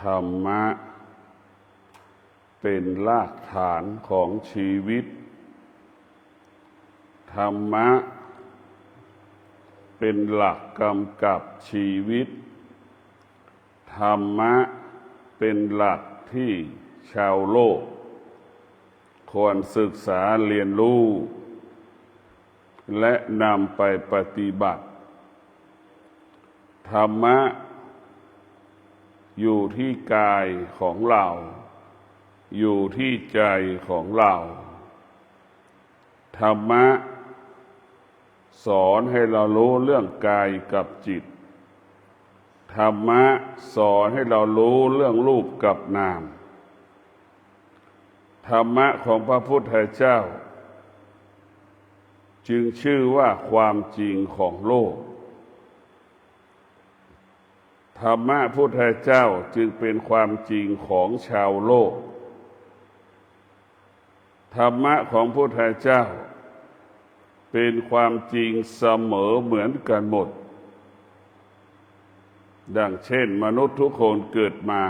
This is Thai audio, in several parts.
ธรรมะเป็นรากฐานของชีวิตธรรมะเป็นหลักกำกับชีวิตธรรมะเป็นหลักที่ชาวโลกควรศึกษาเรียนรู้และนำไปปฏิบัติธรรมะอยู่ที่กายของเราอยู่ที่ใจของเราธรรมะสอนให้เรารู้เรื่องกายกับจิตธรรมะสอนให้เรารู้เรื่องรูปกับนามธรรมะของพระพุทธเจ้าจึงชื่อว่าความจริงของโลกธรรมะพุทธเจ้าจึงเป็นความจริงของชาวโลกธรรมะของพุทธเจ้าเป็นความจริงเสมอเหมือนกันหมดดังเช่นมนุษย์ทุกคนเกิดมา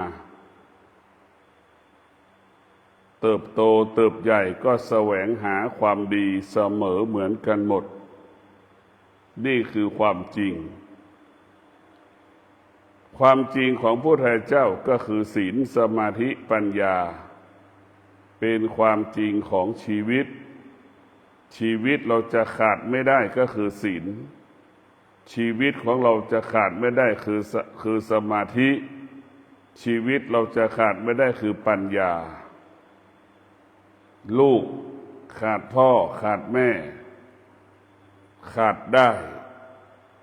เติบโตเติบใหญ่ก็แสวงหาความดีเสมอเหมือนกันหมดนี่คือความจริงความจริงของพระพุทธเจ้าก็คือศีลสมาธิปัญญาเป็นความจริงของชีวิตชีวิตเราจะขาดไม่ได้ก็คือศีลชีวิตของเราจะขาดไม่ได้คือสมาธิชีวิตเราจะขาดไม่ได้คือปัญญาลูกขาดพ่อขาดแม่ขาดได้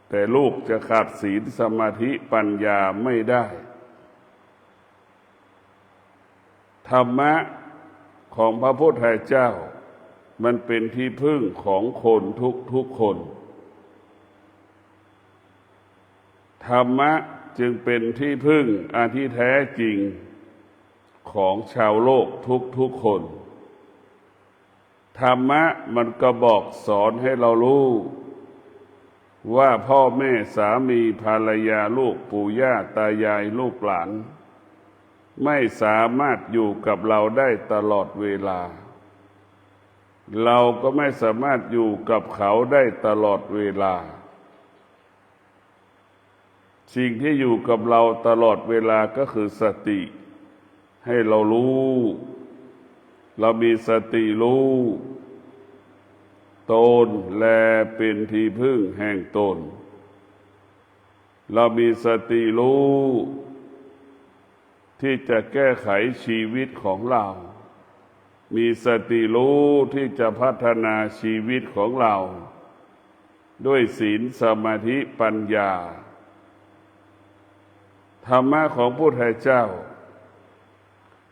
แต่ลูกจะขาดศีลสมาธิปัญญาไม่ได้ธรรมะของพระพุทธเจ้ามันเป็นที่พึ่งของคนทุกคนธรรมะจึงเป็นที่พึ่งอันที่แท้จริงของชาวโลกทุกคนธรรมะมันก็บอกสอนให้เรารู้ว่าพ่อแม่สามีภรรยาลูกปู่ย่าตายายลูกหลานไม่สามารถอยู่กับเราได้ตลอดเวลาเราก็ไม่สามารถอยู่กับเขาได้ตลอดเวลาสิ่งที่อยู่กับเราตลอดเวลาก็คือสติให้เรารู้เรามีสติรู้ตนแลเป็นที่พึ่งแห่งตนเรามีสติรู้ที่จะแก้ไขชีวิตของเรามีสติรู้ที่จะพัฒนาชีวิตของเราด้วยศีลสมาธิปัญญาธรรมะของพระพุทธเจ้า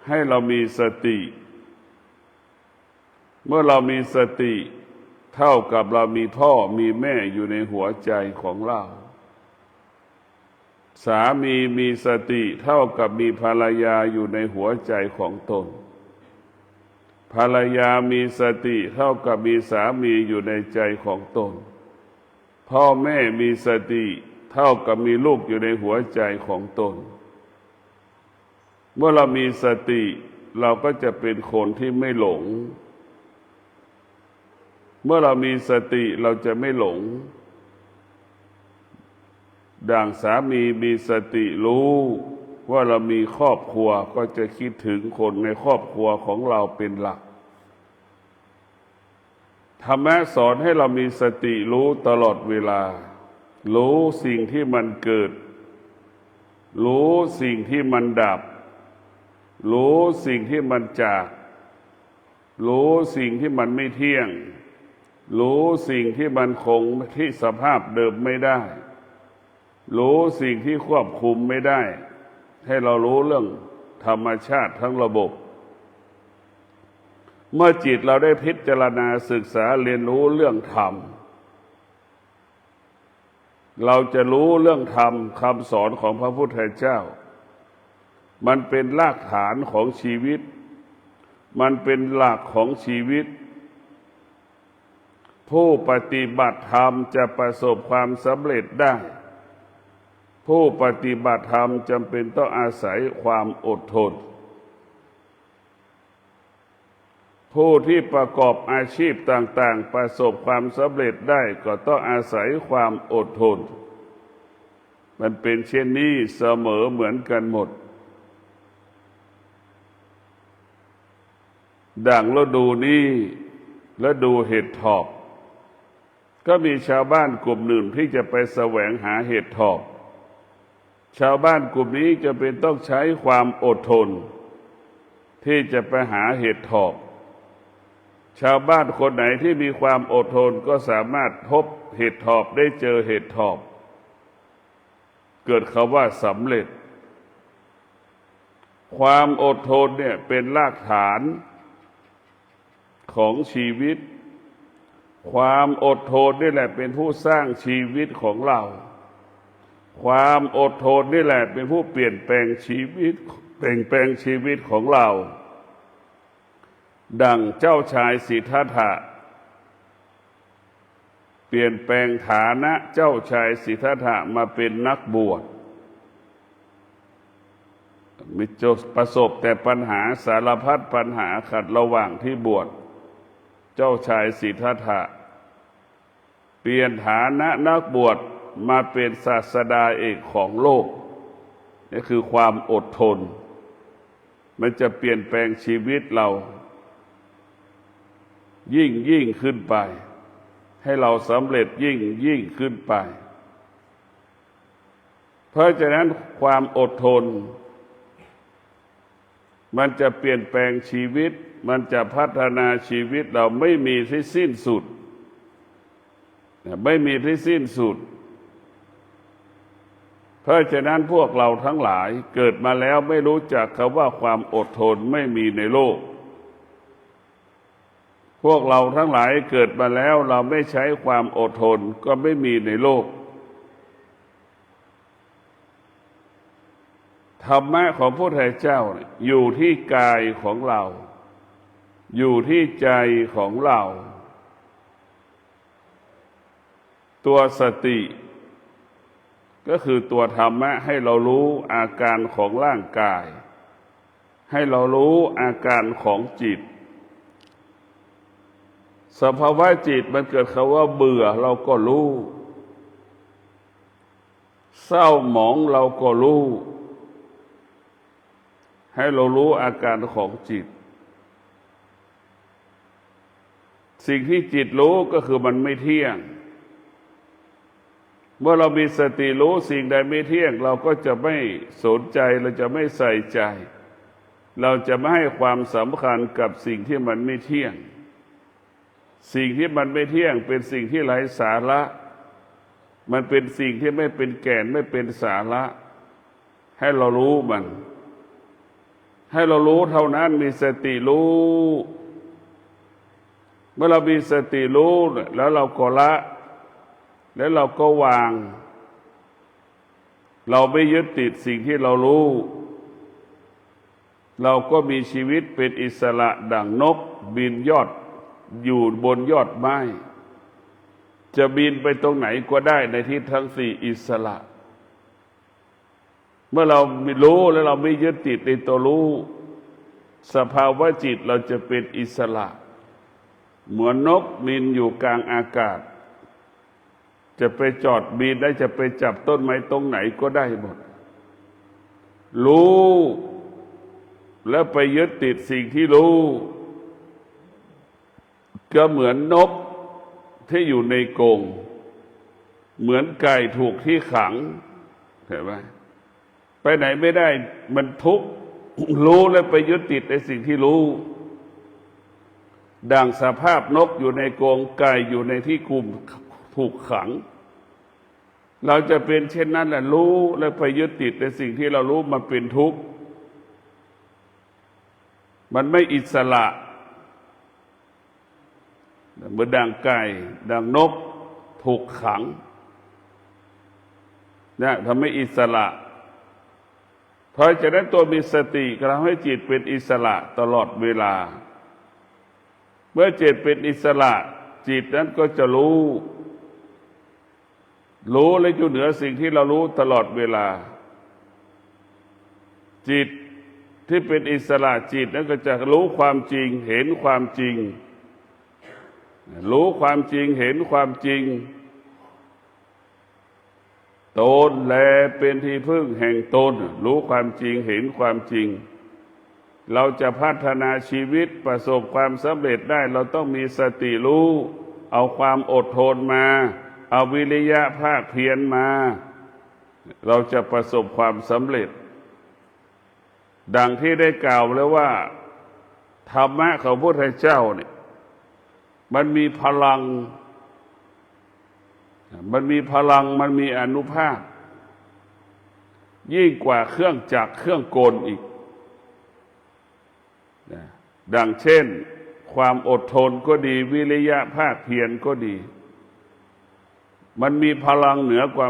ให้เรามีสติเมื่อเรามีสติเท่ากับเรามีพ่อมีแม่อยู่ในหัวใจของเราสามีมีสติเท่ากับมีภรรยาอยู่ในหัวใจของตนภรรยามีสติเท่ากับมีสามีอยู่ในใจของตนพ่อแม่มีสติเท่ากับมีลูกอยู่ในหัวใจของตนเมื่อเรามีสติเราก็จะเป็นคนที่ไม่หลงเมื่อเรามีสติเราจะไม่หลงดังสามีมีสติรู้ว่าเรามีครอบครัวก็จะคิดถึงคนในครอบครัวของเราเป็นหลักธรรมะสอนให้เรามีสติรู้ตลอดเวลารู้สิ่งที่มันเกิดรู้สิ่งที่มันดับรู้สิ่งที่มันจากรู้สิ่งที่มันไม่เที่ยงรู้สิ่งที่มันคงที่สภาพเดิมไม่ได้รู้สิ่งที่ควบคุมไม่ได้ให้เรารู้เรื่องธรรมชาติทั้งระบบเมื่อจิตเราได้พิจารณาศึกษาเรียนรู้เรื่องธรรมเราจะรู้เรื่องธรรมคำสอนของพระพุทธเจ้ามันเป็นรากฐานของชีวิตมันเป็นหลักของชีวิตผู้ปฏิบัติธรรมจะประสบความสำเร็จได้ ผู้ปฏิบัติธรรมจำเป็นต้องอาศัยความอดทนผู้ที่ประกอบอาชีพต่างๆประสบความสำเร็จได้ก็ต้องอาศัยความอดทนมันเป็นเช่นนี้เสมอเหมือนกันหมดดังฤดูนี้ฤดูเห็ดถอบก็มีชาวบ้านกลุ่มหนึ่งที่จะไปแสวงหาเห็ดถอบชาวบ้านกลุ่มนี้จะเป็นต้องใช้ความอดทนที่จะไปหาเห็ดถอบชาวบ้านคนไหนที่มีความอดทนก็สามารถพบเห็ดถอบได้เจอเห็ดถอบเกิดคำว่าสำเร็จความอดทนเนี่ยเป็นรากฐานของชีวิตความอดทนนี่แหละเป็นผู้สร้างชีวิตของเราความอดทนนี่แหละเป็นผู้เปลี่ยนแปลงชีวิตของเราดังเจ้าชายสิทธัตถะเปลี่ยนแปลงฐานะเจ้าชายสิทธัตถะมาเป็นนักบวชมีประสบแต่ปัญหาสารพัดปัญหาขัดระหว่างที่บวชเจ้าชายสิทธัตถะเปลี่ยนฐานะนักบวชมาเป็นศาสดาเอกของโลกนี่คือความอดทนมันจะเปลี่ยนแปลงชีวิตเรายิ่งขึ้นไปให้เราสำเร็จยิ่งขึ้นไปเพราะฉะนั้นความอดทนมันจะเปลี่ยนแปลงชีวิตมันจะพัฒนาชีวิตเราไม่มีที่สิ้นสุดไม่มีที่สิ้นสุดเพราะฉะนั้นพวกเราทั้งหลายเกิดมาแล้วไม่รู้จักคำว่าความอดทนไม่มีในโลกพวกเราทั้งหลายเกิดมาแล้วเราไม่ใช้ความอดทนก็ไม่มีในโลกธรรมะของพระพุทธเจ้าอยู่ที่กายของเราอยู่ที่ใจของเราตัวสติก็คือตัวธรรมะให้เรารู้อาการของร่างกายให้เรารู้อาการของจิตสภาวะจิตมันเกิดคำว่าเบื่อเราก็รู้เศร้าหมองเราก็รู้ให้เรารู้อาการของจิตสิ่งที่จิตรู้ก็คือมันไม่เที่ยงเมื่อเรามีสติรู้สิ่งใดไม่เที่ยงเราก็จะไม่สนใจเราจะไม่ใส่ใจเราจะไม่ให้ความสำคัญกับสิ่งที่มันไม่เที่ยงสิ่งที่มันไม่เที่ยงเป็นสิ่งที่ไร้สาระมันเป็นสิ่งที่ไม่เป็นแก่นไม่เป็นสาระให้เรารู้มันให้เรารู้เท่านั้นมีสติรู้เมื่อเรามีสติรู้แล้วเราก็ละแล้วเราก็วางเราไม่ยึดติดสิ่งที่เรารู้เราก็มีชีวิตเป็นอิสระดั่งนกบินยอดอยู่บนยอดไม้จะบินไปตรงไหนก็ได้ในทิศทั้งสี่อิสระเมื่อเราไม่รู้แล้วเราไม่ยึดติดในตัวรู้สภาวะจิตเราจะเป็นอิสระเหมือนนกบินอยู่กลางอากาศจะไปจอดบินได้จะไปจับต้นไม้ตรงไหนก็ได้หมดรู้แล้วไปยึดติดสิ่งที่รู้ก็เหมือนนกที่อยู่ในกรงเหมือนไก่ถูกที่ขังเห็นไหมไปไหนไม่ได้มันทุกข์รู้แล้วไปยึดติดในสิ่งที่รู้ดังสภาพนกอยู่ในกรงไก่อยู่ในที่คุมถูกขังเราจะเป็นเช่นนั้นแหละรู้แล้วไปยึดติดในสิ่งที่เรารู้มันเป็นทุกข์มันไม่อิสระเหมือนดังไก่ดังนกถูกขังเนี่ยทำให้อิสระเพราะฉะนั้นตัวมีสติก็ทำให้จิตเป็นอิสระตลอดเวลาเมื่อจิตเป็นอิสระจิตนั้นก็จะรู้ รู้และอยู่เหนือสิ่งที่เรารู้ตลอดเวลาจิตที่เป็นอิสระจิตนั้นก็จะรู้ความจริงเห็นความจริงรู้ความจริงเห็นความจริงตนแลเป็นที่พึ่งแห่งตนรู้ความจริงเห็นความจริงเราจะพัฒนาชีวิตประสบความสำเร็จได้เราต้องมีสติรู้เอาความอดทนมาเอาวิริยะภาคเพียรมาเราจะประสบความสำเร็จดังที่ได้กล่าวแล้วว่าธรรมะของพระพุทธเจ้าเนี่ยมันมีพลังมันมีอานุภาพยิ่งกว่าเครื่องจักรเครื่องกลอีกดังเช่นความอดทนก็ดีวิริยะภาคเพียรก็ดีมันมีพลังเหนือกว่า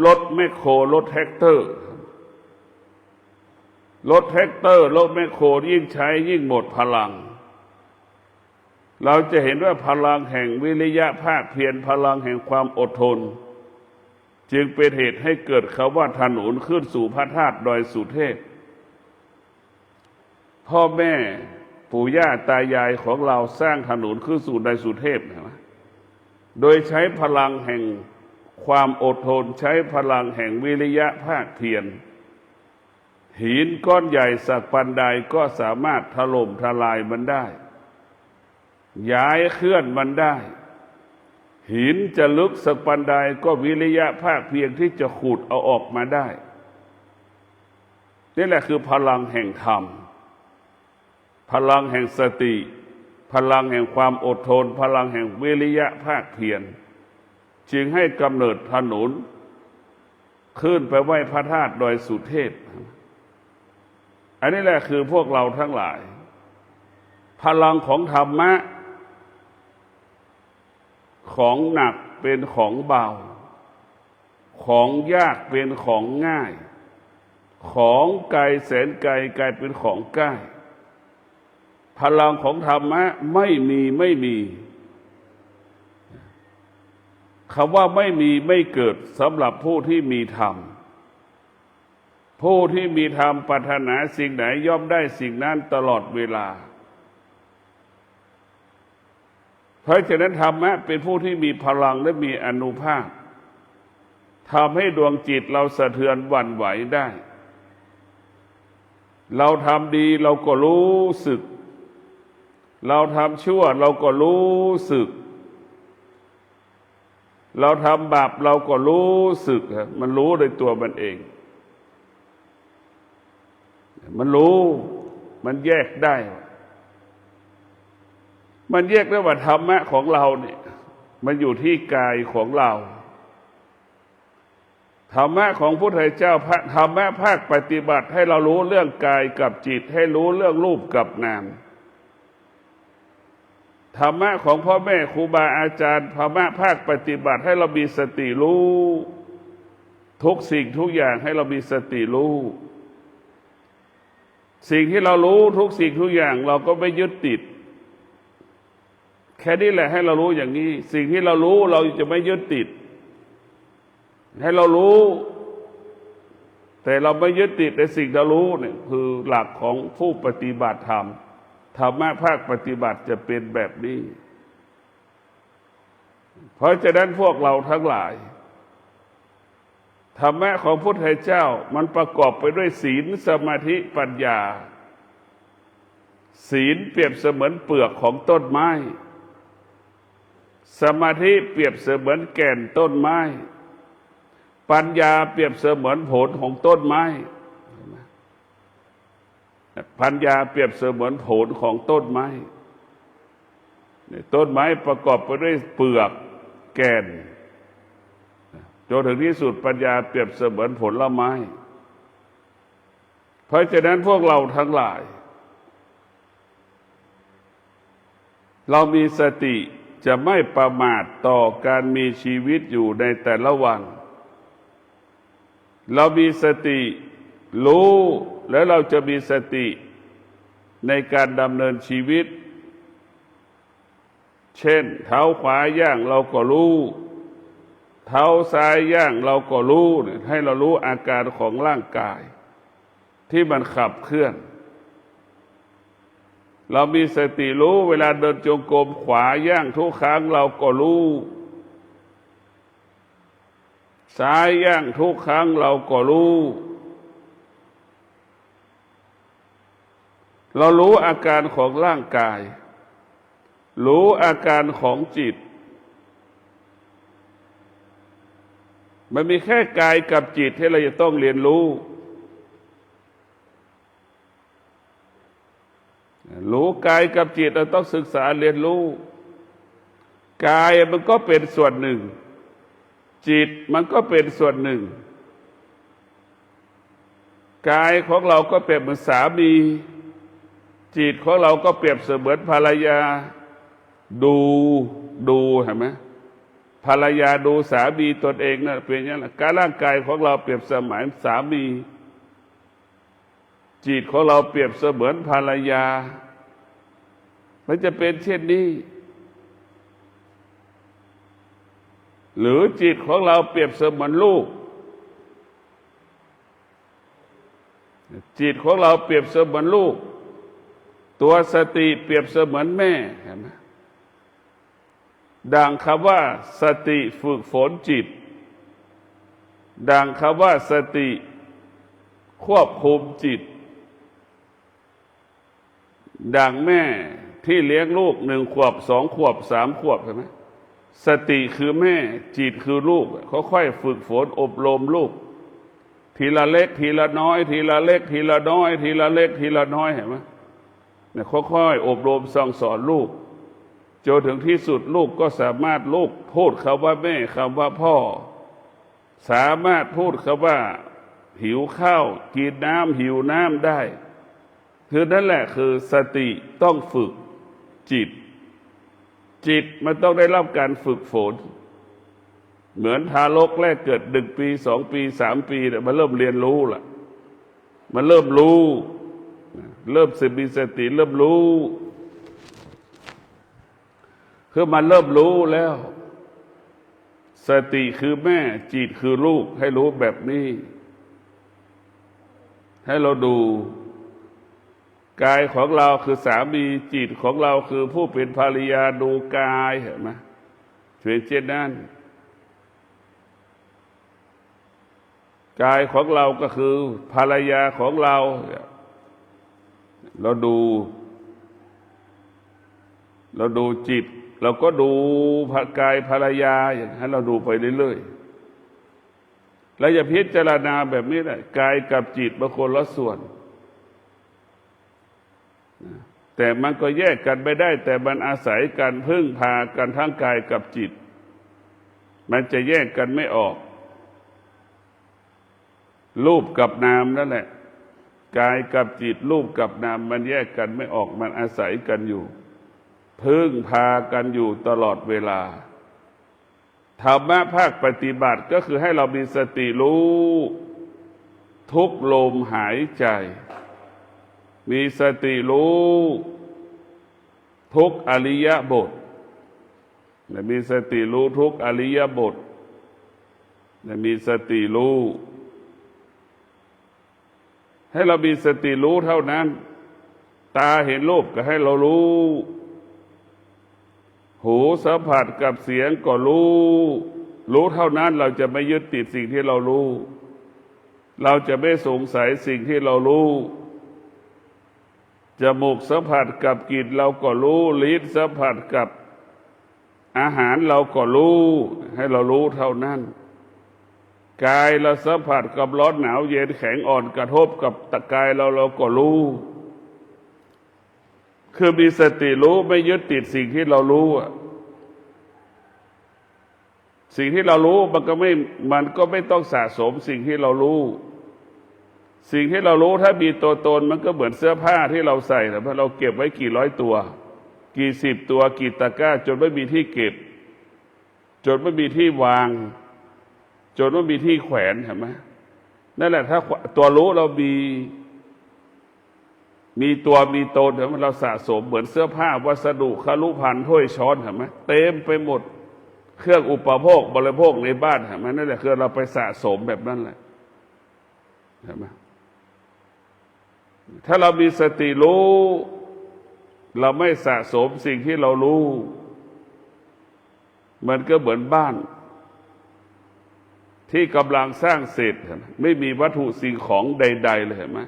รถแมคโครรถแท็กเตอร์รถแท็กเตอร์รถแมคโครยิ่งใช้ยิ่งหมดพลังเราจะเห็นว่าพลังแห่งวิริยะภาคเพียรพลังแห่งความอดทนจึงเป็นเหตุให้เกิดคำว่าถนนขึ้นสู่พระธาตุดอยสุเทพพ่อแม่ปู่ย่าตายายของเราสร้างถนนขึ้นสู่ดอยสุเทพนะโดยใช้พลังแห่งความอดทนใช้พลังแห่งวิริยะภาคเพียรหินก้อนใหญ่สักปันใดก็สามารถถล่มทลายมันได้ย้ายเคลื่อนมันได้หินจะลึกสักปันใดก็วิริยะภาคเพียรที่จะขุดเอาออกมาได้นี่แหละคือพลังแห่งธรรมพลังแห่งสติพลังแห่งความอดทนพลังแห่งวิริยะภาคเพียรจึงให้กำเนิดถนนขึ้นไปไหว้พระธาตุดอยสุเทพอันนี้แหละคือพวกเราทั้งหลายพลังของธรรมะของหนักเป็นของเบาของยากเป็นของง่ายของไกลแสนไกลกลายเป็นของใกล้พลังของธรรมะไม่มีคำว่าไม่มีไม่เกิดสำหรับผู้ที่มีธรรมผู้ที่มีธรรมปรารถนาสิ่งไหนย่อมได้สิ่งนั้นตลอดเวลาเพราะฉะนั้นธรรมะเป็นผู้ที่มีพลังและมีอานุภาพทำให้ดวงจิตเราสะเทือนหวั่นไหวได้เราทำดีเราก็รู้สึกเราทำชั่วเราก็รู้สึกเราทำบาปเราก็รู้สึกมันรู้โดยตัวมันเองมันรู้มันแยกได้มันแยกได้ว่าธรรมะของเราเนี่ยมันอยู่ที่กายของเราธรรมะของพระพุทธเจ้าธรรมะภาคปฏิบัติให้เรารู้เรื่องกายกับจิตให้รู้เรื่องรูปกับนามธรรมะของพ่อแม่ครูบาอาจารย์ธรรมะภาคปฏิบัติให้เรามีสติรู้ทุกสิ่งทุกอย่างให้เรามีสติรู้สิ่งที่เรารู้ทุกสิ่งทุกอย่างเราก็ไม่ยึดติดแค่นี้แหละให้เรารู้อย่างนี้สิ่งที่เรารู้เราจะไม่ยึดติดให้เรารู้แต่เราไม่ยึดติดในสิ่งที่เรารู้เนี่ยคือหลักของผู้ปฏิบัติธรรมธรรมะภาคปฏิบัติจะเป็นแบบนี้เพราะฉะนั้นพวกเราทั้งหลายธรรมะของพระพุทธเจ้ามันประกอบไปด้วยศีลสมาธิปัญญาศีลเปรียบเสมือนเปลือกของต้นไม้สมาธิเปรียบเสมือนแก่นต้นไม้ปัญญาเปรียบเสมือนผลของต้นไม้ปัญญาเปรียบเสมือนผลของต้นไม้ต้นไม้ประกอบไปด้วยเปลือกแก่นจนถึงที่สุดปัญญาเปรียบเสมือนผลไม้เพราะฉะนั้นพวกเราทั้งหลายเรามีสติจะไม่ประมาทต่อการมีชีวิตอยู่ในแต่ละวันเรามีสติรู้แล้วเราจะมีสติในการดำเนินชีวิตเช่นเท้าขวาย่างเราก็รู้ เท้าซ้ายย่างเราก็รู้เนี่ยให้เรารู้อาการของร่างกายที่มันขับเคลื่อนเรามีสติรู้เวลาเดินจงกรมขวาย่างทุกครั้งเราก็รู้ซ้ายย่างทุกครั้งเราก็รู้เรารู้อาการของร่างกายรู้อาการของจิตมันมีแค่กายกับจิตที่เราจะต้องเรียนรู้กายกับจิตเราต้องศึกษาเรียนรู้กายมันก็เป็นส่วนหนึ่งจิตมันก็เป็นส่วนหนึ่งกายของเราก็เปรียบเหมือนสามีจิตของเราก็เปรียบเสมือนภรรยาดูเห็นไหมภรรยาดูสามีตนเองนะเป็นอย่างนั้นการร่างกายของเราเปรียบเสมือนสามีจิตของเราเปรียบเสมือนภรรยามันจะเป็นเช่นนี้หรือจิตของเราเปรียบเสมือนลูกจิตของเราเปรียบเสมือนลูกตัวสติเปรียบเสมือนแม่เห็นไหมดังคำว่าสติฝึกฝนจิตดังคำว่าสติควบคุมจิตดังแม่ที่เลี้ยงลูก1 ขวบ2 ขวบ3 ขวบใช่ไหมสติคือแม่จิตคือลูกค่อยๆฝึกฝนอบรมลูกทีละเล็กทีละน้อยทีละเล็กทีละน้อยทีละเล็กทีละน้อยเห็นไหมเนี่ยค่อยๆอบรมสั่งสอนลูกจนถึงที่สุดลูกก็สามารถลูกพูดคำว่าแม่คำว่าพ่อสามารถพูดคำว่าหิวข้าวกินน้ำหิวน้ำได้คือนั่นแหละคือสติต้องฝึกจิตมันต้องได้รับการฝึกฝนเหมือนทารกแรกเกิด1 ปี2 ปี3 ปีเนี่ยมันเริ่มเรียนรู้ล่ะมันเริ่มรู้เริ่มมีสติเริ่มรู้คือมันเริ่มรู้แล้วสติคือแม่จิตคือลูกให้รู้แบบนี้ให้เราดูกายของเราคือสามีจิตของเราคือผู้เป็นภรรยาดูกายเห็นไหมเป็นเช่นนั้นกายของเราก็คือภรรยาของเราดูจิตเราก็ดูกายภรรยาอย่างนั้นเราดูไปเรื่อยๆแล้วอย่าพิจารณาแบบนี้เลยกายกับจิตบางคนละส่วนแต่มันก็แยกกันไม่ได้แต่มันอาศัยกันพึ่งพากันทั้งกายกับจิตมันจะแยกกันไม่ออกรูปกับนามนั่นแหละกายกับจิตรูปกับนามมันแยกกันไม่ออกมันอาศัยกันอยู่พึ่งพากันอยู่ตลอดเวลาธรรมะภาคปฏิบัติก็คือให้เรามีสติรู้ทุกลมหายใจมีสติรู้ทุกอริยบทมีสติรู้ทุกอริยบทมีสติรู้ให้เรามีสติรู้เท่านั้นตาเห็นรูปก็ให้เรารู้หูสัมผัสกับเสียงก็รู้เท่านั้นเราจะไม่ยึดติดสิ่งที่เรารู้เราจะไม่สงสัยสิ่งที่เรารู้จมูกสัมผัสกับกลิ่นเราก็รู้ลิ้นสัมผัสกับอาหารเราก็รู้ให้เรารู้เท่านั้นกายเราสัมผัสกับร้อนหนาวเย็นแข็งอ่อนกระทบกับตะกายเราก็รู้คือมีสติรู้ไม่ยึดติดสิ่งที่เรารู้สิ่งที่เรารู้มันก็ไม่ต้องสะสมสิ่งที่เรารู้สิ่งที่เรารู้ถ้ามีตัวตนมันก็เหมือนเสื้อผ้าที่เราใส่แต่ว่าเราเก็บไว้กี่ร้อยตัวกี่10 ตัวกี่ตะกร้าจนไม่มีที่เก็บจนไม่มีที่วางจนไม่มีที่แขวนเห็นไหมนั่นแหละถ้าตัวรู้เรามีตัวมีตนเเราสะสมเหมือนเสื้อผ้าวัสดุคฤภัณฑ์ถ้วยช้อนเห็นไหมเต็มไปหมด เครื่องอุปโภคบริโภคในบ้านเห็นไหมนั่นแหละคือเราไปสะสมแบบนั้นแหละเห็นไหมถ้าเรามีสติรู้เราไม่สะสมสิ่งที่เรารู้มันก็เหมือนบ้านที่กำลังสร้างเสร็จไม่มีวัตถุสิ่งของใดๆเลยเห็นไหม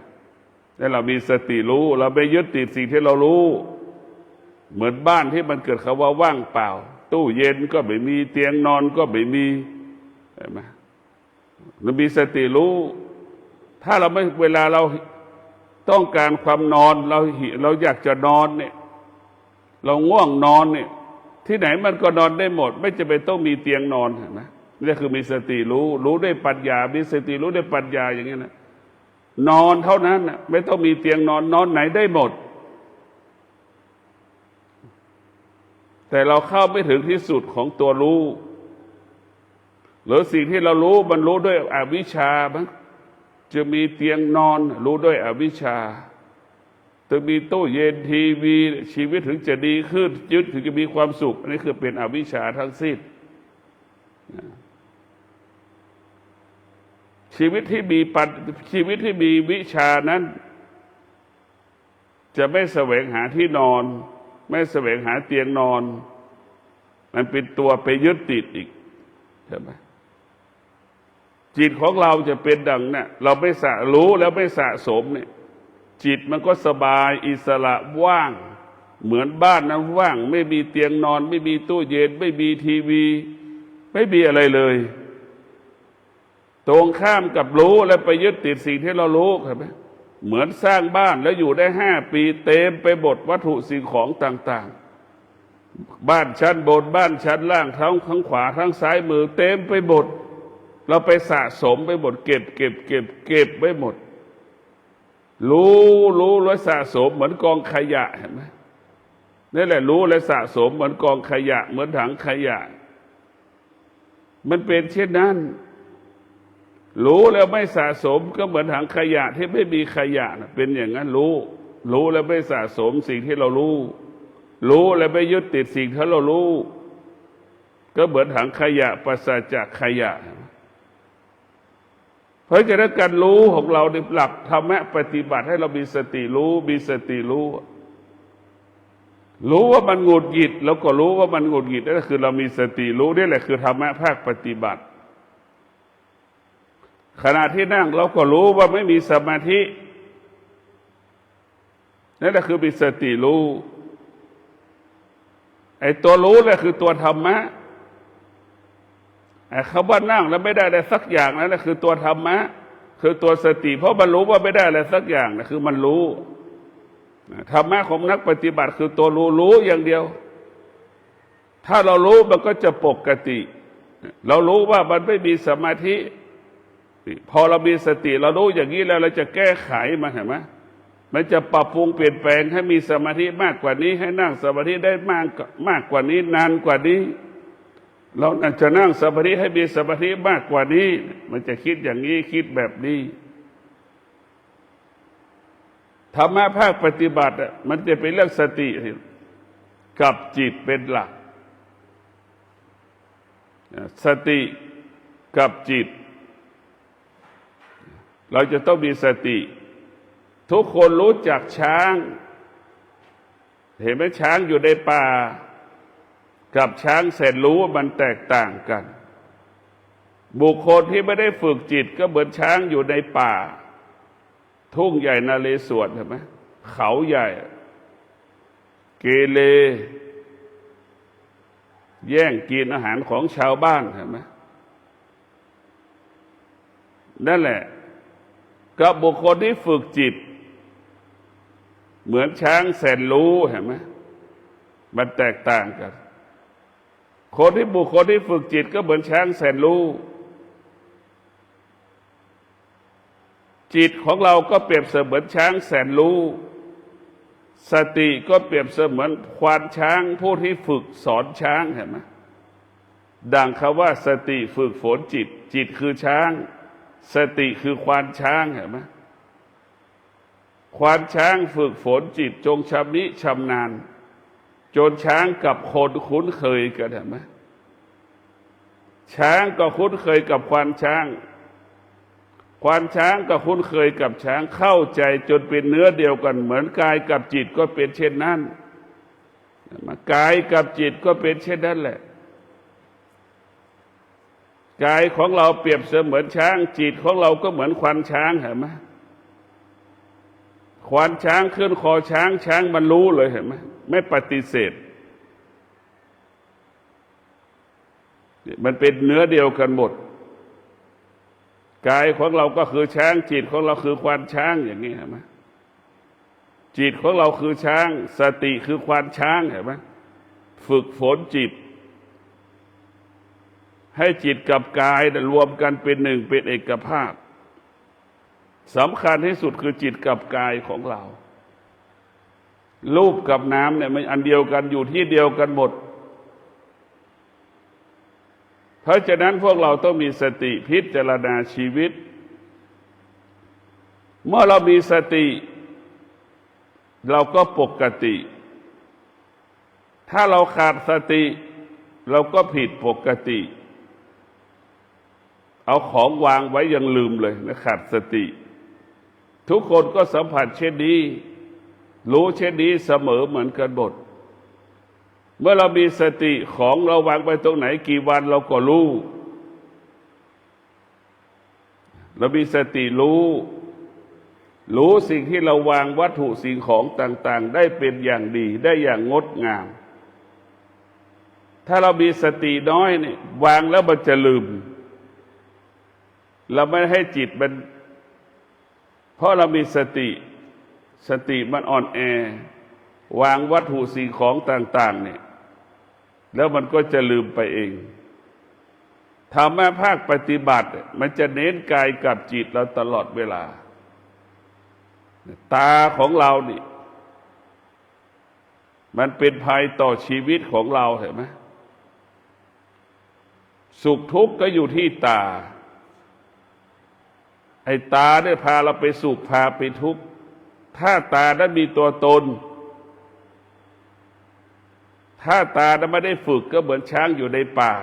ถ้าเรามีสติรู้เราไม่ยึดติดสิ่งที่เรารู้เหมือนบ้านที่มันเกิดคำว่าว่างเปล่าตู้เย็นก็ไม่มีเตียงนอนก็ไม่มีเห็นไหมเรามีสติรู้ถ้าเราไม่เวลาเราต้องการความนอนเราอยากจะนอนเนี่ยเราง่วงนอนเนี่ยที่ไหนมันก็นอนได้หมดไม่จำเป็นต้องมีเตียงนอนนะนี่คือมีสติรู้ด้วยปัญญามีสติรู้ด้วยปัญญาอย่างนี้นะนอนเท่านั้นนะไม่ต้องมีเตียงนอนนอนไหนได้หมดแต่เราเข้าไม่ถึงที่สุดของตัวรู้หรือสิ่งที่เรารู้มันรู้ด้วยอวิชชาบ้างจะมีเตียงนอนรู้ด้วยอวิชชาถึงมีตู้เย็นทีวีชีวิตถึงจะดีขึ้นยึดถึงจะมีความสุขอันนี้คือเป็นอวิชชาทั้งสิ้นชีวิตที่มีวิชานั้นจะไม่แสวงหาที่นอนไม่แสวงหาเตียงนอนมันเป็นตัวไปยึดติดอีกใช่ไหมจิตของเราจะเป็นดังเนี่ยเราไม่รู้แล้วไม่สะสมเนี่ยจิตมันก็สบายอิสระว่างเหมือนบ้านนั้นว่างไม่มีเตียงนอนไม่มีตู้เย็นไม่มีทีวีไม่มีอะไรเลยตรงข้ามกับรู้แล้วไปยึดติดสิ่งที่เรารู้เห็นไหมเหมือนสร้างบ้านแล้วอยู่ได้5 ปีเต็มไปหมดวัตถุสิ่งของต่างๆบ้านชั้นบนบ้านชั้นล่างทั้งขวาทั้งซ้ายมือเต็มไปหมดเราไปสะสมไปหมดเก็บไว้หมดรู้แล้วสะสมเหมือนกองขยะเห็นไหมนี่แหละรู้และสะสมเหมือนกองขยะเหมือนถังขยะมันเป็นเช่นนั้นรู้แล้วไม่สะสมก็เหมือนถังขยะที่ไม่มีขยะนะเป็นอย่างนั้นรู้แล้วไม่สะสมสิ่งที่เรารู้แล้วไม่ยึดติดสิ่งที่เรารู้ก็เหมือนถังขยะปราศจากขยะเพราะฉะนั้นการรู้ของเราในหลักธรรมะปฏิบัติให้เรามีสติรู้ว่ามันหงุดหงิดแล้วก็รู้ว่ามันหงุดหงิดนั่นคือเรามีสติรู้นี่แหละคือธรรมะภาคปฏิบัติขณะที่นั่งเราก็รู้ว่าไม่มีสมาธินั่นแหละคือมีสติรู้ไอ้ตัวรู้แหละคือตัวธรรมะไอ้คำว่านั่งแล้วไม่ได้อะไรสักอย่างนั่นแหละคือตัวธรรมะคือตัวสติเพราะมันรู้ว่าไม่ได้อะไรสักอย่างนะคือมันรู้ธรรมะของนักปฏิบัติคือตัวรู้อย่างเดียวถ้าเรารู้มันก็จะปกติเรารู้ว่ามันไม่มีสมาธิพอเรามีสติเรารู้อย่างนี้แล้วเราจะแก้ไขมันเห็นไหมมันจะปรับปรุงเปลี่ยนแปลงให้มีสมาธิมากกว่านี้ให้นั่งสมาธิได้มากกว่านี้นานกว่านี้เราจะนั่งสมาธิให้มีสมาธิมากกว่านี้มันจะคิดอย่างนี้คิดแบบนี้ธรรมะภาคปฏิบัติมันจะเป็นเรื่องสติกับจิตเป็นหลักสติกับจิตเราจะต้องมีสติทุกคนรู้จักช้างเห็นไหมช้างอยู่ในป่ากับช้างแสนรู้ว่ามันแตกต่างกันบุคคลที่ไม่ได้ฝึกจิตก็เหมือนช้างอยู่ในป่าทุ่งใหญ่นเรศวรเห็นไหมเขาใหญ่เกเรแย่งกินอาหารของชาวบ้านเห็นไหมนั่นแหละกับบุคคลที่ฝึกจิตเหมือนช้างแสนรู้เห็นไหมมันแตกต่างกันบุคคลที่ฝึกจิตก็เหมือนช้างแสนรู้จิตของเราก็เปรียบเสมือนช้างแสนรู้สติก็เปรียบเสมือนควานช้างผู้ที่ฝึกสอนช้างเห็นไหมดังคำว่าสติฝึกฝนจิตคือช้างสติคือควานช้างเห็นไหมควานช้างฝึกฝนจิตจงชำนิชำนาญจนช้างกับคนคุ้นเคยกันเห็นไหม ช้างก็คุ้นเคยกับควานช้างควานช้างก็คุ้นเคยกับช้างเข้าใจจนเป็นเนื้อเดียวกันเหมือนกายกับจิตก็เป็นเช่นนั้นกายกับจิตก็เป็นเช่นนั้นแหละกายของเราเปรียบเสมือนช้างจิตของเราก็เหมือนควานช้างเห็นไหมควานช้างขึ้นคอช้างช้างมันรู้เลยเห็นไหมไม่ปฏิเสธมันเป็นเนื้อเดียวกันหมดกายของเราก็คือช้างจิตของเราคือควานช้างอย่างนี้เห็นไหมจิตของเราคือช้างสติคือควานช้างเห็นไหมฝึกฝนจิตให้จิตกับกายรวมกันเป็นหนึ่งเป็นเอกภาพสำคัญที่สุดคือจิตกับกายของเรารูปกับน้ำเนี่ยมันอันเดียวกันอยู่ที่เดียวกันหมดเพราะฉะนั้นพวกเราต้องมีสติพิจารณาชีวิตเมื่อเรามีสติเราก็ปกติถ้าเราขาดสติเราก็ผิดปกติเอาของวางไว้ยังลืมเลยนะขาดสติทุกคนก็สัมผัสเช่นนี้รู้เช่นนี้เสมอเหมือนกันหมดเมื่อเรามีสติของเราวางไปตรงไหนกี่วันเราก็รู้เรามีสติรู้สิ่งที่เราวางวัตถุสิ่งของต่างๆได้เป็นอย่างดีได้อย่างงดงามถ้าเรามีสติน้อยเนี่ยวางแล้วมันจะลืมเราไม่ให้จิตมันเพราะเรามีสติมันอ่อนแอวางวัตถุสิ่งของต่างๆเนี่ยแล้วมันก็จะลืมไปเองธรรมะภาคปฏิบัติมันจะเน้นกายกับจิตเราตลอดเวลาตาของเรานี่มันเป็นภัยต่อชีวิตของเราเห็นไหมสุขทุกข์ก็อยู่ที่ตาไอ้ตาได้พาเราไปสุขพาไปทุกข์ถ้าตานั้นมีตัวตนถ้าตานั้นไม่ได้ฝึกก็เหมือนช้างอยู่ในป่า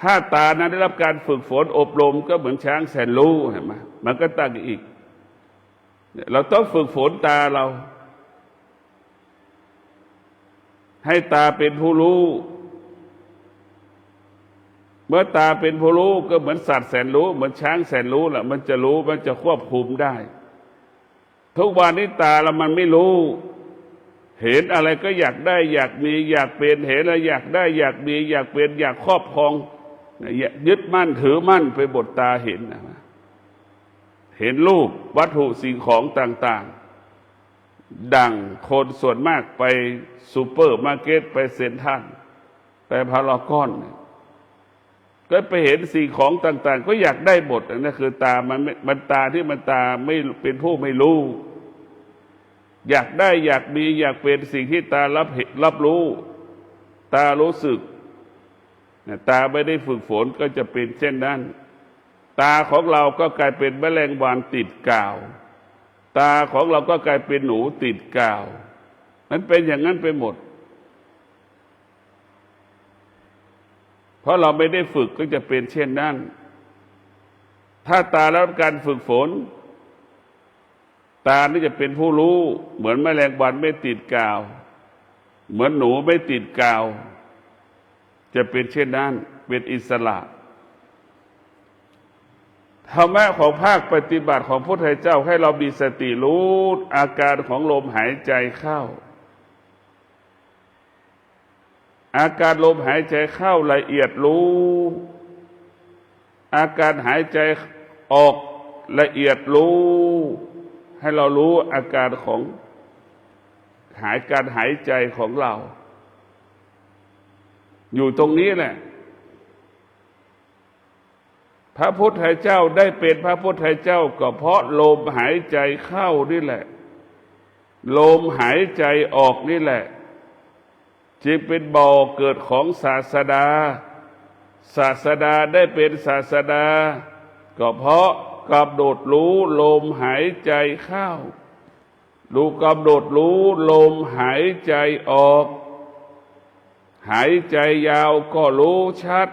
ถ้าตานั้นได้รับการฝึกฝนอบรมก็เหมือนช้างแสนรู้เห็นไหมมันก็ตั้งอีกเราต้องฝึกฝนตาเราให้ตาเป็นผู้รู้เมื่อตาเป็นผู้รู้ก็เหมือนสัตว์แสนรู้เหมือนช้างแสนรู้แหละมันจะรู้มันจะควบคุมได้ทุกวันนี้ตาเรามันไม่รู้เห็นอะไรก็อยากได้อยากมีอยากเป็นเห็นอะไรอยากได้อยากมีอยากเป็นอยากครอบครองยึดมั่นถือมั่นไปบทตาเห็นเห็นรูปวัตถุสิ่งของต่างๆดังคนส่วนมากไปซูเปอร์มาร์เก็ตไปเซ็นทรัลไปพารากอนก็ไปเห็นสิ่งของต่างๆก็อยากได้หมดนั่นคือตามันตาที่มันตาไม่เป็นผู้ไม่รู้อยากได้อยากมีอยากเป็นสิ่งที่ตารับรู้ตารู้สึกตาไม่ได้ฝึกฝนก็จะเป็นเช่นนั้นตาของเราก็กลายเป็นแมลงวันติดกาวตาของเราก็กลายเป็นหนูติดกาวมันเป็นอย่างนั้นไปหมดเพราะเราไม่ได้ฝึกก็จะเป็นเช่นนั้นถ้าตารับการฝึกฝนตานี่จะเป็นผู้รู้เหมือนแมลงวันไม่ติดกาวเหมือนหนูไม่ติดกาวจะเป็นเช่นนั้นเป็นอิสระธรรมะของภาคปฏิบัติของพระพุทธเจ้าให้เรามีสติรู้อาการของลมหายใจเข้าอาการลมหายใจเข้าละเอียดรู้อาการหายใจออกละเอียดรู้ให้เรารู้อาการของการหายใจของเราอยู่ตรงนี้แหละพระพุทธเจ้าได้เป็นพระพุทธเจ้าก็เพราะลมหายใจเข้านี่แหละลมหายใจออกนี่แหละจึงเป็นบ่อเกิดของศาสดาได้เป็นศาสดาก็เพราะกำหนดรู้ลมหายใจเข้ารู้กำหนดรู้ลมหายใจออก หายใจยาวก็รู้ชัด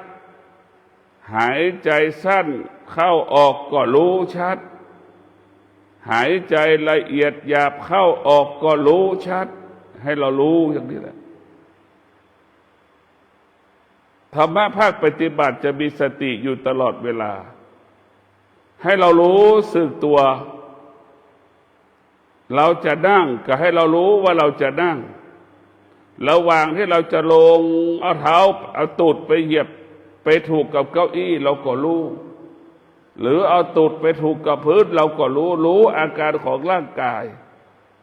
หายใจสั้นเข้าออกก็รู้ชัดหายใจละเอียดหยาบเข้าออกก็รู้ชัดให้เรารู้อย่างนี้แหละธรรมะภาคปฏิบัติจะมีสติอยู่ตลอดเวลาให้เรารู้สึกตัวเราจะนั่งก็ให้เรารู้ว่าเราจะนั่งระหว่างที่เราจะลงเอาเท้าเอาตูดไปเหยียบไปถูกกับเก้าอี้เราก็รู้หรือเอาตูดไปถูกกับพื้นเราก็รู้อาการของร่างกาย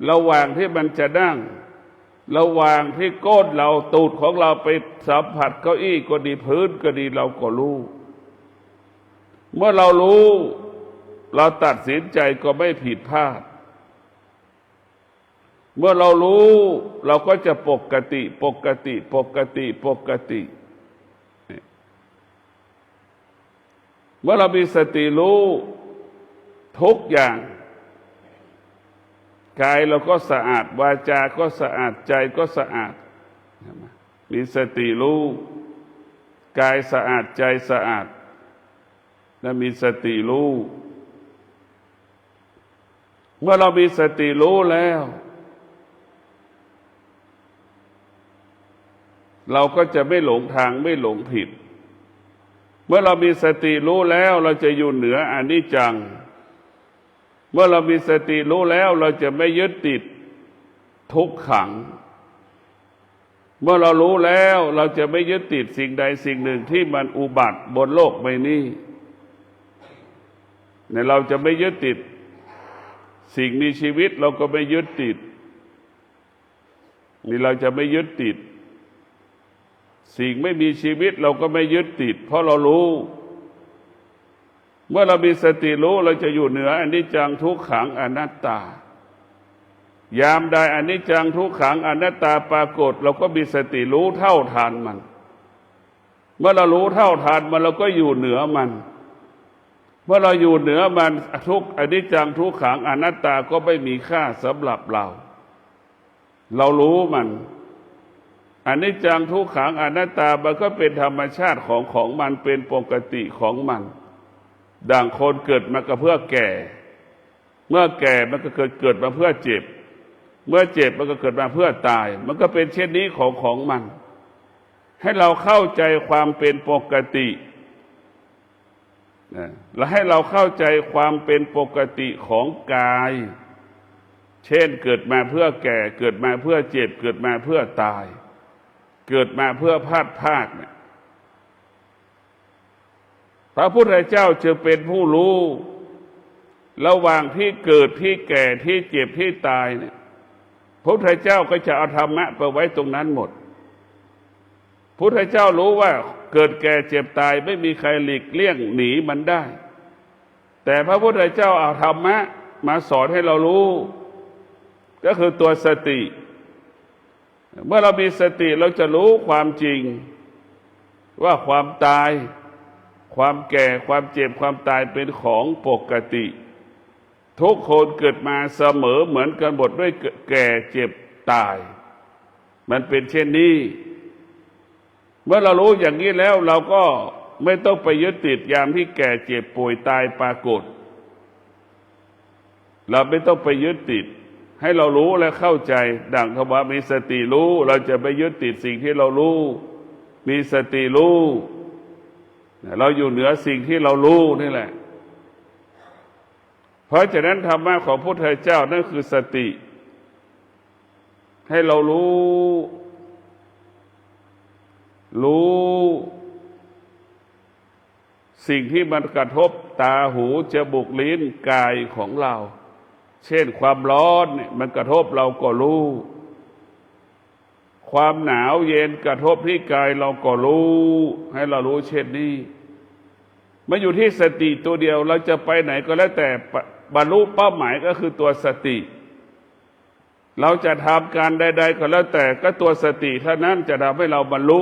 ระหว่างที่มันจะนั่งระหว่างที่ก้นเราตูดของเราไปสัมผัสเก้าอี้ก็ดีพื้นก็ดีเราก็รู้เมื่อเรารู้เราตัดสินใจก็ไม่ผิดพลาดเมื่อเรารู้เราก็จะปกติเมื่อเรามีสติรู้ทุกอย่างกายเราก็สะอาดวาจาก็สะอาดใจก็สะอาดมีสติรู้กายสะอาดใจสะอาดและมีสติรู้เมื่อเรามีสติรู้แล้วเราก็จะไม่หลงทางไม่หลงผิดเมื่อเรามีสติรู้แล้วเราจะอยู่เหนืออนิจจังเมื่อเรามีสติรู้แล้วเราจะไม่ยึดติดทุกขังเมื่อเรารู้แล้วเราจะไม่ยึดติดสิ่งใดสิ่งหนึ่งที่มันอุบัติบนโลกใบนี้เนี่ยเราจะไม่ยึดติดสิ่งมีชีวิตเราก็ไม่ยึดติดนี่เราจะไม่ยึดติดสิ่งไม่มีชีวิตเราก็ไม่ยึดติดเพราะเรารู้เมื่อเรามีสติรู้เราจะอยู่เหนืออนิจจังทุกขังอนัตตายามใดอนิจจังทุกขังอนัตตาปรากฏเราก็มีสติรู้เท่าทันมันเมื่อเรารู้เท่าทันมันเราก็อยู่เหนือมันเมื่อเราอยู่เหนือมันทุกอนิจจังทุกขังอนัตตาก็ไม่มีค่าสำหรับเรารู้มันอนิจจังทุกขังอนัตตามันก็เป็นธรรมชาติของมันเป็นปกติของมันดังคนเกิดมาก็เพื่อแก่เมื่อแก่มันก็เกิดมาเพื่อเจ็บเมื่อเจ็บมันก็เกิดมาเพื่อตายมันก็เป็นเช่นนี้ของมันให้เราเข้าใจความเป็นปกติและให้เราเข้าใจความเป็นปกติของกายเช่นเกิดมาเพื่อแก่เกิดมาเพื่อเจ็บเกิดมาเพื่อตายเกิดมาเพื่อพลาดพลาดเนี่ยพระพุทธเจ้าจะเป็นผู้รู้ระหว่างที่เกิดที่แก่ที่เจ็บที่ตายเนี่ยพระพุทธเจ้าก็จะเอาธรรมะไปไว้ตรงนั้นหมดพระพุทธเจ้ารู้ว่าเกิดแก่เจ็บตายไม่มีใครหลีกเลี่ยงหนีมันได้แต่พระพุทธเจ้าเอาธรรมะมาสอนให้เรารู้ก็คือตัวสติเมื่อเรามีสติเราจะรู้ความจริงว่าความตายความแก่ความเจ็บความตายเป็นของปกติทุกคนเกิดมาเสมอเหมือนกันหมดด้วยแก่เจ็บตายมันเป็นเช่นนี้เมื่อเรารู้อย่างนี้แล้วเราก็ไม่ต้องไปยึดติดยามที่แก่เจ็บป่วยตายปรากฏเราไม่ต้องไปยึดติดให้เรารู้และเข้าใจดังคำว่ามีสติรู้เราจะไม่ยึดติดสิ่งที่เรารู้มีสติรู้เราอยู่เหนือสิ่งที่เรารู้นี่แหละเพราะฉะนั้นธรรมะของพระพุทธเจ้านั่นคือสติให้เรารู้สิ่งที่มันกระทบตาหูจมูกลิ้นกายของเราเช่นความร้อนเนี่ยมันกระทบเราก็รู้ความหนาวเย็นกระทบที่กายเราก็รู้ให้เรารู้เช่นนี้มันอยู่ที่สติตัวเดียวเราจะไปไหนก็แล้วแต่บรรลุเป้าหมายก็คือตัวสติเราจะทำการใดๆก็แล้วแต่ก็ตัวสติเท่านั้นจะทำให้เราบรรลุ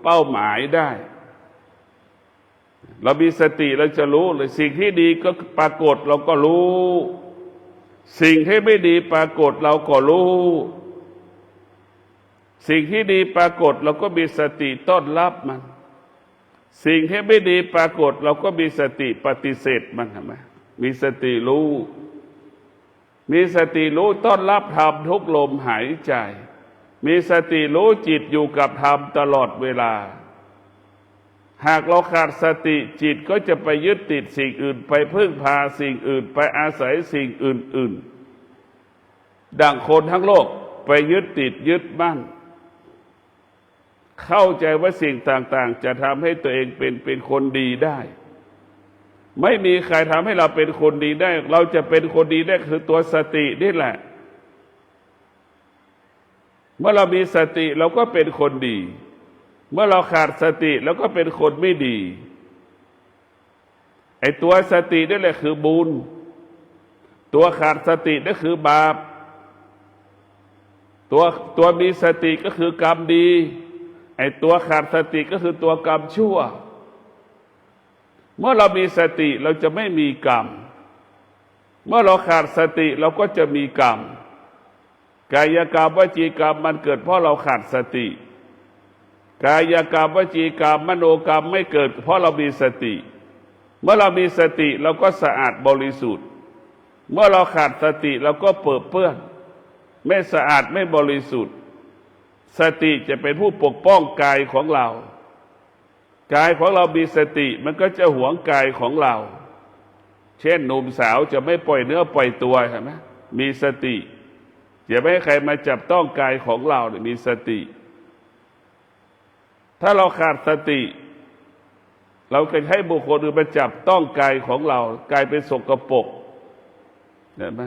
เป้าหมายได้เรามีสติเราจะรู้เลยสิ่งที่ดีก็ปรากฏเราก็รู้สิ่งที่ไม่ดีปรากฏเราก็รู้ สิ่งที่ดีปรากฏเราก็มีสติต้อนรับมันสิ่งที่ไม่ดีปรากฏเราก็มีสติปฏิเสธมันเห็นไหมมีสติรู้มีสติรู้ต้อนรับธรรมทุกลมหายใจมีสติรู้จิตอยู่กับธรรมตลอดเวลาหากเราขาดสติจิตก็จะไปยึดติดสิ่งอื่นไปพึ่งพาสิ่งอื่นไปอาศัยสิ่งอื่นๆดังคนทั้งโลกไปยึดติดยึดมั่นเข้าใจว่าสิ่งต่างๆจะทำให้ตัวเองเป็นคนดีได้ไม่มีใครทำให้เราเป็นคนดีได้เราจะเป็นคนดีได้คือตัวสตินี่แหละเมื่อเรามีสติเราก็เป็นคนดีเมื่อเราขาดสติเราก็เป็นคนไม่ดีไอ้ตัวสตินี่แหละคือบุญตัวขาดสตินั่นคือบาปตัวมีสติก็คือกรรมดีไอ้ตัวขาดสติก็คือตัวกรรมชั่วเมื่อเรามีสติเราจะไม่มีกรรมเมื่อเราขาดสติเราก็จะมีกรรมกายกรรมวจีกรรมมันเกิดเพราะเราขาดสติกายกรรมวจีกรรมมโนกรรมไม่เกิดเพราะเรามีสติเมื่อเรามีสติเราก็สะอาดบริสุทธิ์เมื่อเราขาดสติเราก็เปื้อนไม่สะอาดไม่บริสุทธิ์สติจะเป็นผู้ปกป้องกายของเรากายของเรามีสติมันก็จะหวงกายของเราเช่นหนุ่มสาวจะไม่ปล่อยเนื้อปล่อยตัวใช่ไหมมีสติอย่าไม่ให้ใครมาจับต้องกายของเราเนี่ยมีสติถ้าเราขาดสติเราจะให้บุคคลอื่นมาจับต้องกายของเรากายเป็นสกปรกเห็นไหม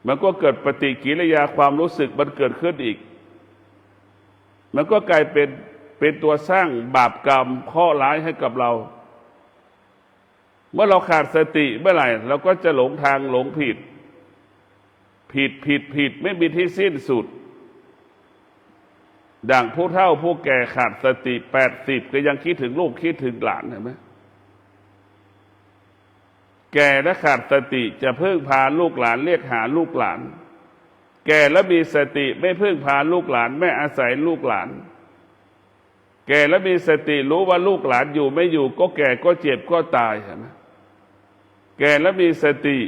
มันก็เกิดปฏิกิริยาความรู้สึกมันเกิดขึ้นอีกมันก็กลายเป็นตัวสร้างบาปกรรมข้อร้ายให้กับเราเมื่อเราขาดสติเมื่อไหร่เราก็จะหลงทางหลงผิดไม่มีที่สิ้นสุดดังผู้เฒ่าผู้แก่ขาดสติ80ก็ยังคิดถึงลูกคิดถึงหลานเห็นไหมแก่และขาดสติจะพึ่งพาลูกหลานเรียกหาลูกหลานแก่และมีสติไม่พึ่งพาลูกหลานไม่อาศัยลูกหลานแก่และมีสติรู้ว่าลูกหลานอยู่ไม่อยู่ก็แก่ก็เจ็บก็ตายเห็นไหมแก่และมีสติ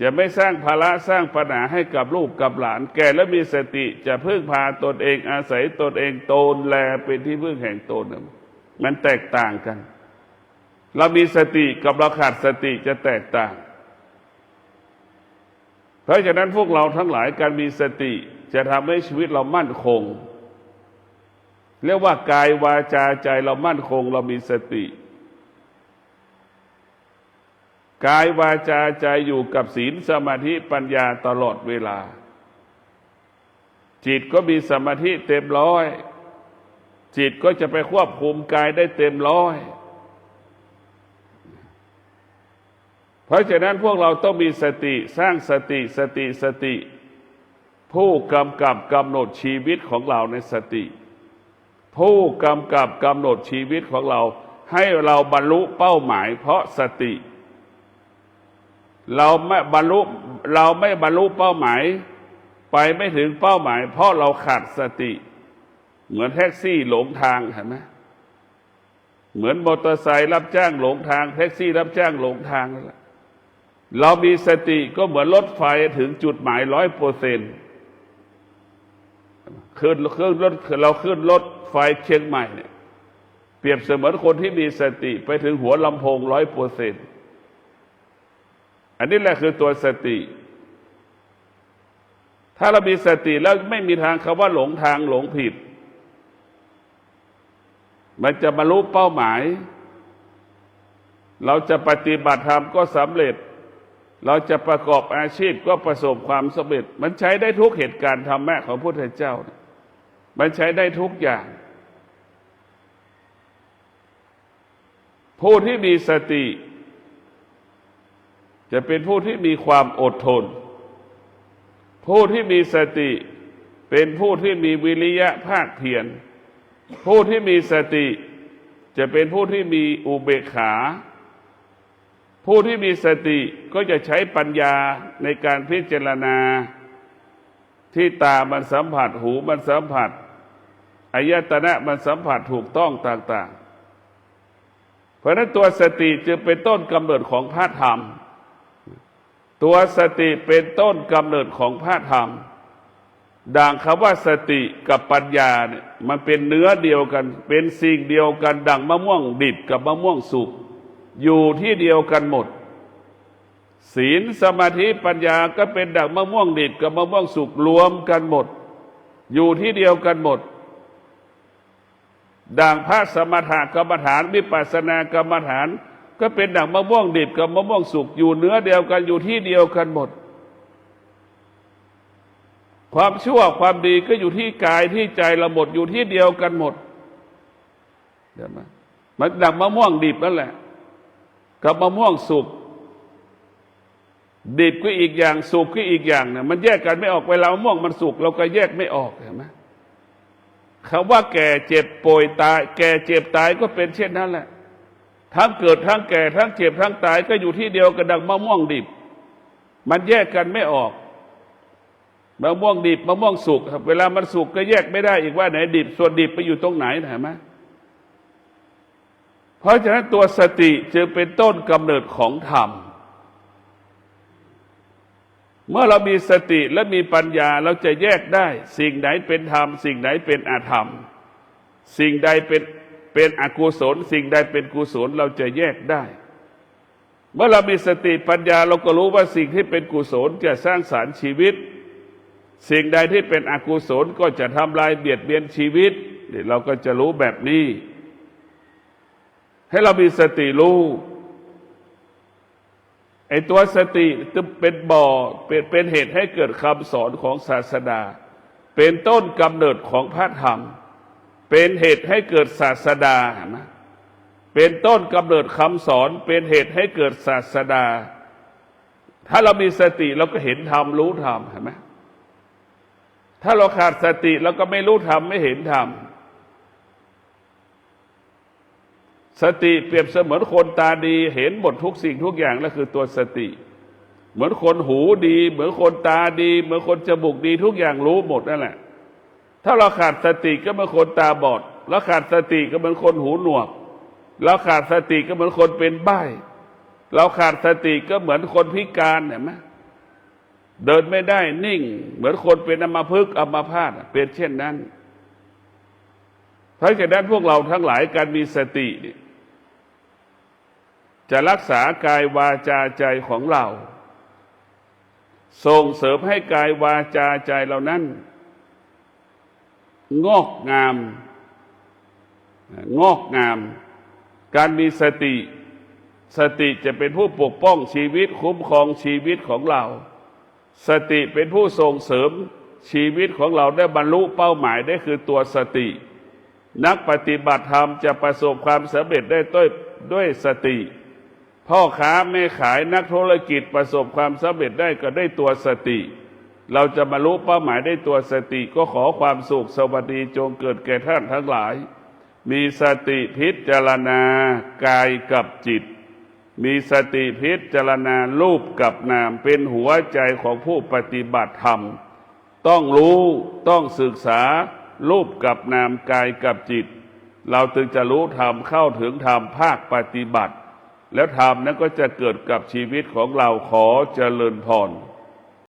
จะไม่สร้างภาระสร้างปัญหาให้กับลูกกับหลานแก่และมีสติจะพึ่งพาตนเองอาศัยตนเองตนแลเป็นที่พึ่งแห่งตนมันแตกต่างกันเรามีสติกับเราขาดสติจะแตกต่างเพราะฉะนั้นพวกเราทั้งหลายการมีสติจะทำให้ชีวิตเรามั่นคงเรียกว่ากายวาจาใจเรามั่นคงเรามีสติกายวาจาใจอยู่กับศีลสมาธิปัญญาตลอดเวลาจิตก็มีสมาธิเต็มร้อยจิตก็จะไปควบคุมกายได้เต็มร้อยเพราะฉะนั้นพวกเราต้องมีสติสร้างสติผู้กำกับกำหนดชีวิตของเราในสติผู้กำกับกำหนดชีวิตของเราให้เราบรรลุเป้าหมายเพราะสติเราไม่บรรลุเป้าหมายไปไม่ถึงเป้าหมายเพราะเราขาดสติเหมือนแท็กซี่หลงทางเห็นไหมเหมือนมอเตอร์ไซค์รับจ้างหลงทางแท็กซี่รับจ้างหลงทางนั่นแหละเรามีสติก็เหมือนรถไฟถึงจุดหมาย100%เราขึ้นรถไฟเชียงใหม่เนี่ยเปรียบเสมือนคนที่มีสติไปถึงหัวลำโพง100%อันนี้แหละคือตัวสติถ้าเรามีสติแล้วไม่มีทางคำว่าหลงทางหลงผิดมันจะบรรลุเป้าหมายเราจะปฏิบัติธรรมก็สำเร็จเราจะประกอบอาชีพก็ประสบความสำเร็จมันใช้ได้ทุกเหตุการณ์ธรรมะของพระพุทธเจ้ามันใช้ได้ทุกอย่างผู้ที่มีสติจะเป็นผู้ที่มีความอดทนผู้ที่มีสติเป็นผู้ที่มีวิริยะภาคเพียรผู้ที่มีสติจะเป็นผู้ที่มีอุเบกขาผู้ที่มีสติก็จะใช้ปัญญาในการพิจารณาท ที่ตามันสัมผัสหูมันสัมผัสอายตนะมันสัมผัสถูกต้องต่างๆเพราะนั้นตัวสติจึงเป็นต้นกำเนิดของพระธรรมตัวสติเป็นต้นกำเนิดของพระธรรมดังคำว่าสติกับปัญญาเนี่ยมันเป็นเนื้อเดียวกันเป็นสิ่งเดียวกันดังมะม่วงดิบกับมะม่วงสุกอยู่ที่เดียวกันหมดศีลสมาธิปัญญาก็เป็นดังมะม่วงดิบกับมะม่วงสุกรวมกันหมดอยู่ที่เดียวกันหมดดังพระสมถกรรมฐานวิปัสสนากรรมฐานก็เป็นดังมะม่วงดิบกับมะม่วงสุกอยู่เนื้อเดียวกันอยู่ที่เดียวกันหมดความชั่วความดีก็อยู่ที่กายที่ใจเราหมดอยู่ที่เดียวกันหมดเดี๋ยวมันดังมะม่วงดิบนั่นแหละกับมะม่วงสุกดิบก็อีกอย่างสุกก็อีกอย่างเนี่ยมันแยกกันไม่ออกเวลามะม่วงมันสุกเราก็แยกไม่ออกเห็นไหมคำว่าแก่เจ็บป่วยตายแก่เจ็บตายก็เป็นเช่นนั้นแหละทั้งเกิดทั้งแก่ทั้งเจ็บทั้งตายก็อยู่ที่เดียวกันดังมะม่วงดิบมันแยกกันไม่ออกมะม่วงดิบมะม่วงสุกครับเวลามันสุกก็แยกไม่ได้อีกว่าไหนดิบส่วนดิบไปอยู่ตรงไหนเห็นไหมเพราะฉะนั้นตัวสติจึงเป็นต้นกำเนิดของธรรมเมื่อเรามีสติและมีปัญญาเราจะแยกได้สิ่งไหนเป็นธรรมสิ่งไหนเป็นอธรรมสิ่งใดเป็นอกุศลสิ่งใดเป็นกุศลเราจะแยกได้เมื่อเรามีสติปัญญาเราก็รู้ว่าสิ่งที่เป็นกุศลจะสร้างสรรค์ชีวิตสิ่งใดที่เป็นอกุศลก็จะทำลายเบียดเบียนชีวิตเราก็จะรู้แบบนี้ให้เรามีสติรู้ไอ้ตัวสติจะเป็นบ่อเป็นเหตุให้เกิดคำสอนของศาสดาเป็นต้นกำเนิดของพระธรรมเป็นเหตุให้เกิดศาสดานะเป็นต้นกำเนิดคำสอนเป็นเหตุให้เกิดศาสดาถ้าเรามีสติเราก็เห็นธรรมรู้ธรรมเห็นไหมถ้าเราขาดสติเราก็ไม่รู้ธรรมไม่เห็นธรรมสติเปรียบเสมือนคนตาดีเห็นหมดทุกสิ่งทุกอย่างนั่นคือตัวสติเหมือนคนหูดีเหมือนคนตาดีเหมือนคนจมูกดีทุกอย่างรู้หมดนั่นแหละถ้าเราขาดสติก็เหมือนคนตาบอดแล้วขาดสติก็เหมือนคนหูหนวกเราขาดสติก็เหมือนคนเป็นใบ้เราขาดสติก็เหมือนคนพิการเห็นไหมเดินไม่ได้นิ่งเหมือนคนเป็นอัมพฤกษ์อัมพาตเป็นเช่นนั้นเพราะฉะนั้นพวกเราทั้งหลายการมีสติจะรักษากายวาจาใจของเราส่งเสริมให้กายวาจาใจเรานั้นงอกงามการมีสติจะเป็นผู้ปกป้องชีวิตคุ้มครองชีวิตของเราสติเป็นผู้ส่งเสริมชีวิตของเราได้บรรลุเป้าหมายได้คือตัวสตินักปฏิบัติธรรมจะประสบความสำเร็จได้ด้วยสติพ่อค้าแม่ขายนักธุรกิจประสบความสำเร็จได้ก็ได้ตัวสติเราจะบรรลุเป้าหมายได้ตัวสติก็ขอความสุขสวัสดีจงเกิดแก่ท่านทั้งหลายมีสติพิจารณากายกับจิตมีสติพิจารณารูปกับนามเป็นหัวใจของผู้ปฏิบัติธรรมต้องรู้ต้องศึกษารูปกับนามกายกับจิตเราถึงจะรู้ธรรมเข้าถึงธรรมภาคปฏิบัติแล้วธรรมนั้นก็จะเกิดกับชีวิตของเราขอเจริญพร